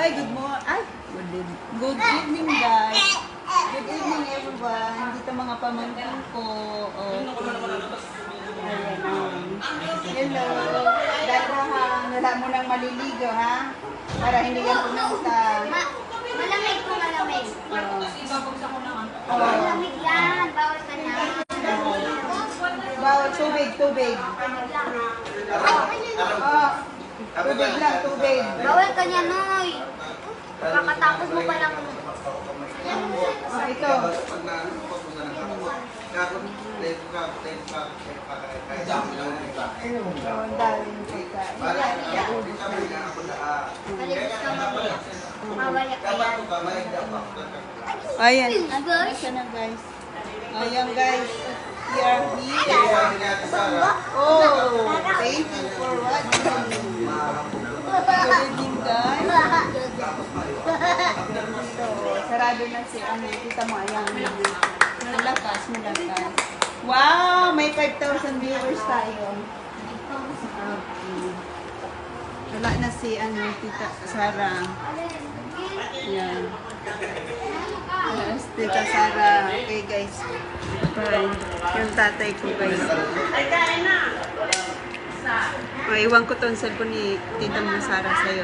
Hi, good morning. Ay, good evening, guys. Good evening, everyone. Dito mga pamangkin ko. Okay. Ayan. Hello. Dadahan. Wala mo nang maliligo, ha? Para hindi yan pumunta. Malamig po, malamig. Malamig yan. Bawal ka na. Bawal tubig. Tubig lang, tubig. Bawal ka niya, Noy. Kakatapos mo pa lang. Ito. Ang daming pagkain. Maligtas ka mamaya. Mawala ka yan. Ayan. Ayan na, guys. Ayan, guys. We are here. Oh, thank you for watching. Good evening, guys. So, sarado na si kita mo, ayan. Malakas. Wow, may 5,000 viewers tayo. Okay. Wala na si Tita Sara. Yan. Yes, Tita Sara. Okay, guys. Bye. Yung tatay ko, guys. Ay, kain na! Iwan ko to ang cellphone ni Tita Sara sa'yo.